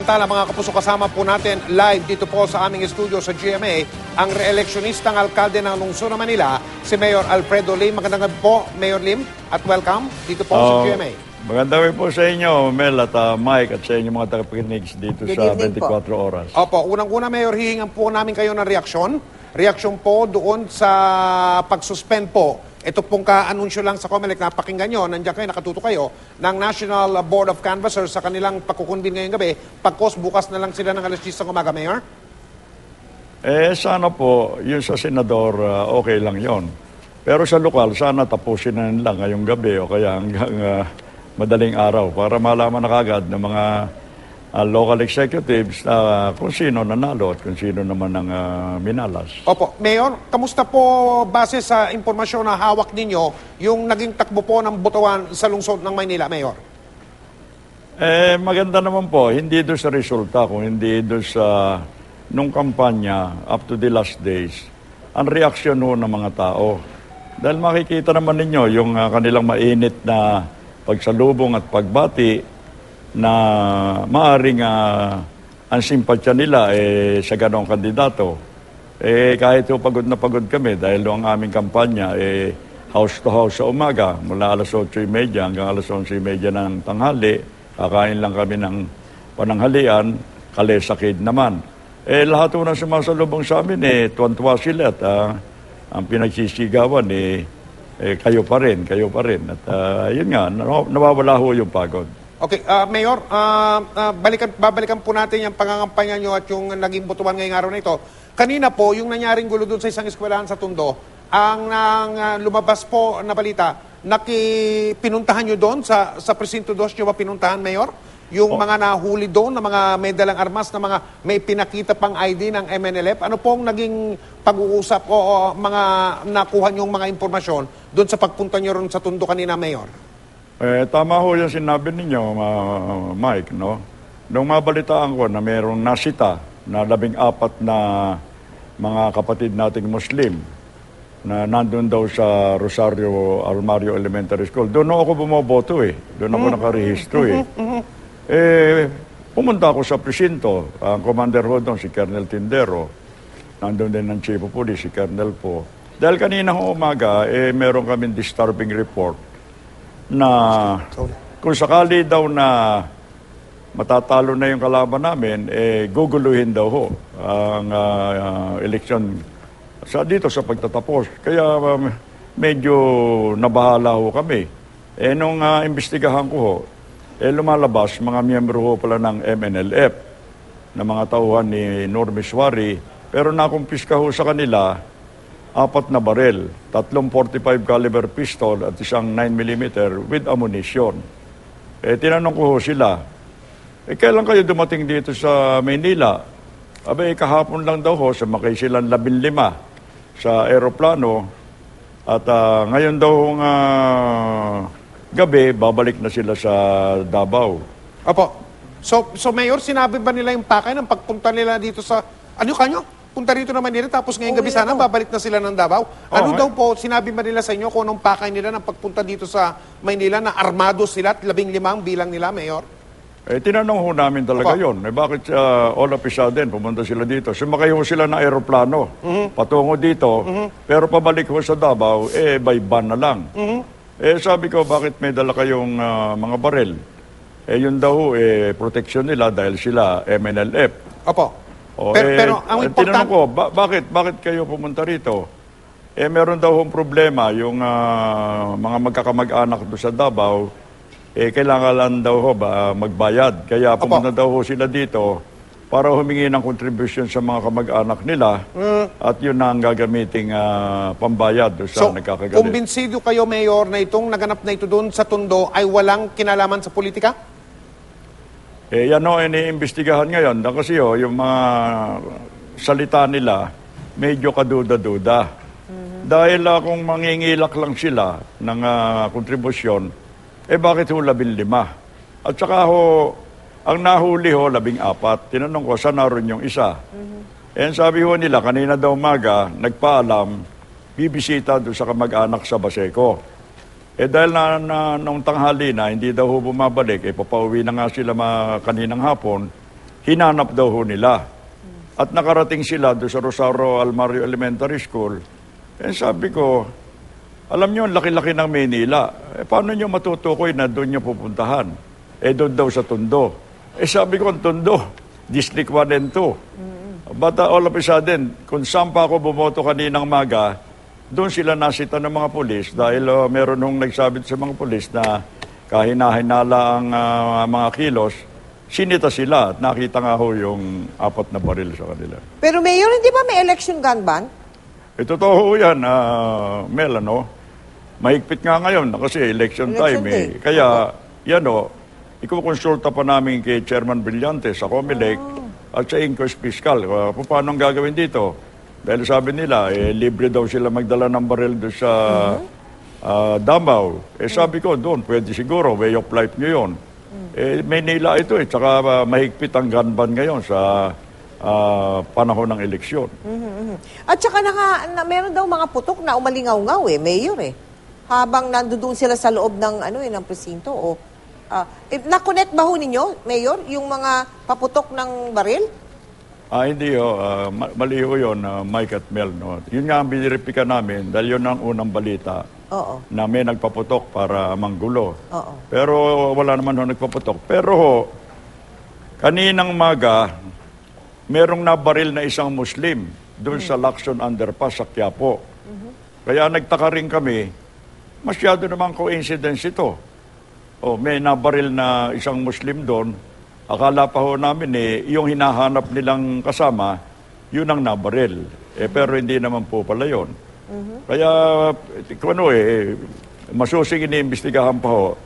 Samantala mga kapuso, kasama po natin live dito po sa aming studio sa GMA ang re-electionistang alkalde ng lungsod ng Manila, si Mayor Alfredo Lim. Magandang gabi po, Mayor Lim, at welcome dito po sa GMA. Magandang gabi po sa inyo, Mel at Mike, at sa inyo mga tagapakinig dito sa 24 oras. Opo, unang-una Mayor, hihingan po namin kayo ng reaksyon. Reaksyon po doon sa pag-suspend po. Ito pong ka-anunsyo lang sa COMELEC, napakinggan nyo, nandiyan kayo, nakatuto kayo, ng National Board of Canvassers sa kanilang pagkukunbin ngayong gabi. Pagkos, bukas na lang sila ng alas 10 ng umaga, Mayor? Sana po, yung sa senador, okay lang yon. Pero sa lokal, sana tapusin na nila ngayong gabi o kaya hanggang madaling araw para malaman na kagad ng mga local executives kung sino nanalo at kung sino naman ang minalas. Opo. Mayor, kamusta po base sa impormasyon na hawak ninyo yung naging takbo po ng botohan sa lungsod ng Maynila, Mayor? Maganda naman po, hindi doon sa resulta, kung hindi doon sa nung kampanya up to the last days, ang reaksyon ho ng mga tao. Dahil makikita naman ninyo yung kanilang mainit na pagsalubong at pagbati na maaring ang simpatya nila sa ganong kandidato. Kahit pagod na pagod kami dahil ang aming kampanya house to house sa umaga mula alas 8:30 hanggang alas 11:30 ng tanghali. Kakain lang kami ng pananghalian, kalesakid naman. Lahat ng sumasalubong sa amin, tuwan-tuwa sila at ang pinagsisigawan kayo pa rin. At yun nga, nawawala ho yung pagod. Okay, Mayor, babalikan po natin yung pangangampanya nyo at yung naging botohan ngayong araw na ito. Kanina po, yung nangyaring gulo doon sa isang eskwelahan sa Tondo, ang lumabas po na balita, pinuntahan nyo doon sa Presinto 2 nyo ba pinuntahan, Mayor? Yung mga nahuli doon, na mga may dalang armas, na mga may pinakita pang ID ng MNLF, ano pong naging pag-uusap o mga nakuha nyong mga impormasyon doon sa pagpunta nyo ron sa Tondo kanina, Mayor? Tama ho yung sinabi ninyo, Mike, no? Nung mabalitaan ko na mayroong nasita na 14 na mga kapatid nating Muslim na nandun daw sa Rosario Almario Elementary School, doon ako bumoboto Doon ako nakarehistro pumunta ako sa presinto. Ang commander ho doon, si Colonel Tindero. Nandun din ng Chief of Police, si Colonel po. Dahil kanina umaga, meron kaming disturbing report na kung sakali daw na matatalo na yung kalaban namin, guguluhin daw ho ang eleksyon dito sa pagtatapos. Kaya medyo nabahala ho kami. Nung imbestigahan ko ho, lumalabas mga miyembro ho pala ng MNLF na mga tauhan ni Norme Suari, pero nakumpiska ho sa kanila 4 na barel, 3 45 caliber pistol at isang 9mm with ammunition. Tinanong ko ho sila, kailan kayo dumating dito sa Maynila? Kahapon lang daw ho, sumakay silang 15 sa aeroplano at ngayon daw gabi, babalik na sila sa Davao. Opo. So Mayor, sinabi ba nila yung pakay ng pagpunta nila dito sa, kanyo? Punta rito naman nila, tapos ngayong gabi sana babalik na sila ng Davao. Ano daw po, sinabi ba nila sa inyo kung anong pakay nila ng pagpunta dito sa Maynila na armado sila at 15 bilang nila, Mayor? Tinanong ho namin talaga yon. Bakit all of a sudden pumunta sila dito? Sumakay ho sila na aeroplano patungo dito, pero pabalik ho sa Davao, by van na lang. Sabi ko, bakit may dala kayong mga barel? Yun daw, protection nila dahil sila MNLF. Opo. Pero ang important... Tinanong ko, bakit kayo pumunta rito? Meron daw hong problema yung mga magkakamag-anak doon sa Davao, kailangan lang daw ho magbayad. Kaya pumunta daw ho sila dito para humingi ng contribution sa mga kamag-anak nila at yun na ang gagamiting pambayad doon sa nagkakagalit. So, kumbinsido kayo, Mayor, na itong naganap na ito doon sa Tondo ay walang kinalaman sa politika? Yan o, iniimbestigahan ngayon. Kasi yung mga salita nila, medyo kaduda-duda. Dahil kung mangingilak lang sila ng kontribusyon, bakit ho 15? At saka ang nahuli ho 14. Tinanong ko, saan naroon yung isa? Sabi ho nila, kanina daw umaga, nagpaalam, bibisita doon sa kamag-anak sa Baseco. Dahil nung tanghali na, hindi daw bumabalik, papauwi na nga sila kaninang hapon, hinanap daw ho nila. At nakarating sila doon sa Rosario Almario Elementary School. Eh sabi ko, alam nyo, ang laki-laki ng Maynila. Paano nyo matutukoy na doon nyo pupuntahan? Doon daw sa Tondo. Sabi ko, ang Tondo, District 1 and 2. But all of a sudden, kung saan pa ako bumoto kaninang maga, doon sila nasita ng mga pulis dahil meron nung nagsabi sa mga pulis na kahina-hinala ang mga kilos, sinita sila at nakita nga ho yung 4 na baril sa kanila. Pero Mayor, hindi ba may election gun ban? Totoo ho yan, Mel, ano? Mahigpit nga ngayon kasi election time. Day. Kaya, yan o, ikukonsulta pa namin kay Chairman Brillante sa Comelec at sa Inquest Fiscal. Paano ang gagawin dito? Dahil sabi nila, libre daw sila magdala ng baril doon sa Davao. Sabi ko, doon, pwede siguro, way of life nyo yun. Maynila ito tsaka mahigpit ang gun ban ngayon sa panahon ng eleksyon. At saka meron daw mga putok na umalingaw-ngaw Mayor Habang nandoon sila sa loob ng ng presinto na-connect ba ho ninyo, Mayor, yung mga paputok ng baril? Hindi ho, mali ho yun, Mike at Mel. No? Yun nga ang biniripika namin dahil yun ang unang balita. Oo. Na may nagpaputok para manggulo. Oo. Pero wala naman ho nagpaputok. Pero ho, kaninang maga, merong nabaril na isang Muslim doon sa Lacson Underpass sa Quiapo. Kaya nagtaka rin kami, masyado naman coincidence ito. May nabaril na isang Muslim doon. Akala pa ho namin yung hinahanap nilang kasama, yun ang nabaril. Pero hindi naman po pala yun. Kaya, masusing iniimbestigahan pa ho.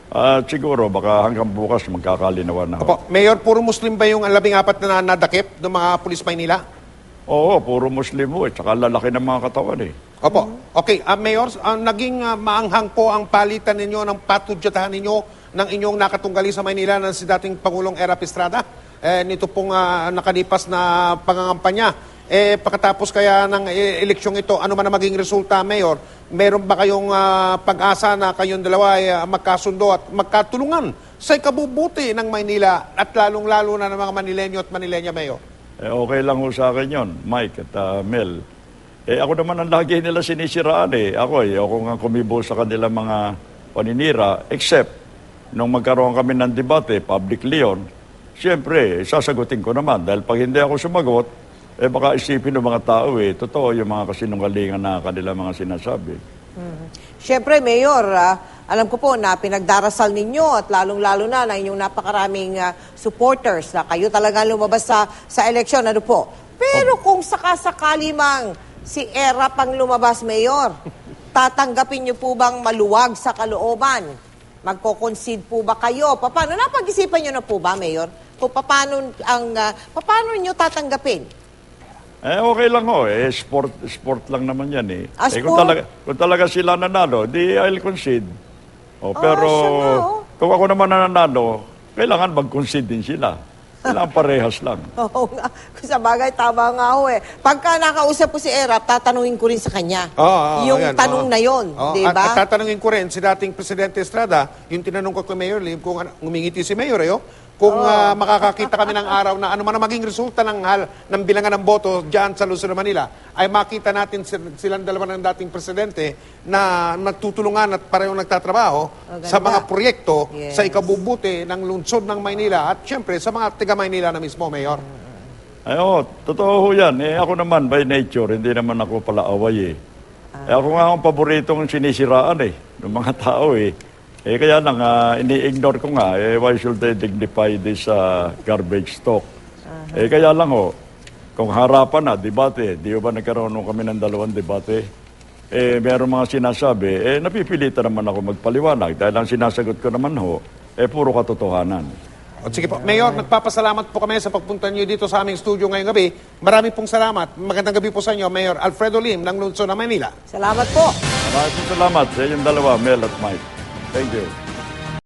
At siguro, baka hanggang bukas magkakalinawan na ho. Opo, Mayor, puro Muslim ba yung 14 na nadakip ng mga pulis Maynila? Oo, puro Muslim ho. Tsaka lalaki ng mga katawan Opo. Okay, Mayor, naging maanghang po ang palitan ninyo ng patudyatahan ninyo ng inyong nakatunggali sa Maynila ng si dating Pangulong Erap Estrada. Nito pong nakalipas na pangangampanya. Pagkatapos kaya ng eleksyong ito, ano man ang maging resulta, Mayor, meron ba kayong pag-asa na kayong dalawa ay magkasundo at magkatulungan sa ikabubuti ng Maynila at lalong-lalo na ng mga Manilenyo at Manilenya, Mayor? Okay lang ho sa akin yun, Mike at Mel. Ako naman ang lagi nila sinisiraan Ako nga kumibo sa kanilang mga paninira, except nung magkaroon kami ng debate, publicly yun, siyempre, sasagutin ko naman. Dahil pag hindi ako sumagot, baka isipin ng mga tao totoo yung mga kasinungalingan na kanila mga sinasabi. Siyempre, Mayor, alam ko po na pinagdarasal ninyo at lalong-lalo na inyong napakaraming supporters na kayo talaga lumabas sa eleksyon. Ano po? Pero kung sakasakali mang si Erap ang lumabas, Mayor, tatanggapin niyo po bang maluwag sa kalooban? Magko-concede po ba kayo? Paano? Napag-isipan niyo na po ba, Mayor? Kung paano niyo tatanggapin? Okay lang ho. Sport lang naman yan Sport? Kung talaga sila nanalo, di I'll concede. Pero siya nga, kung ako naman nanalo, kailangan mag-concede din sila. Kailangan parehas lang. Oo nga. Sa bagay, tama nga ho Pagka nakausap ko si Erap, tatanungin ko rin sa kanya. Yung ayan, tanong na yon, di ba? At tatanungin ko rin si dating Presidente Estrada, yung tinanong ko kay Mayor Lim, kung ngumingiti si Mayor kung makakakita kami ng araw na ano man ang maging resulta ng bilangan ng boto dyan sa Luzon, Manila, ay makita natin silang dalawa ng dating presidente na nagtutulungan at parehong nagtatrabaho sa mga proyekto sa ikabubuti ng lungsod ng Maynila at syempre sa mga taga-Maynila na mismo, Mayor. Totoo ho yan. Ako naman, by nature, hindi naman ako pala away ako nga ang paboritong sinisiraan ng mga tao kaya lang, ini-ignore ko nga, why should I dignify this garbage talk? Kaya lang kung harapan na, debate, di ba nagkaroon kami ng 2 debate? Meron mga sinasabi, napipilitan naman ako magpaliwanag dahil ang sinasagot ko naman puro katotohanan. O sige po, Mayor, nagpapasalamat po kami sa pagpunta niyo dito sa aming studio ngayong gabi. Maraming pong salamat. Magandang gabi po sa inyo, Mayor Alfredo Lim ng Lungsod ng Manila. Salamat po. Maraming salamat sa inyong dalawa, Mel at Mike. Thank you.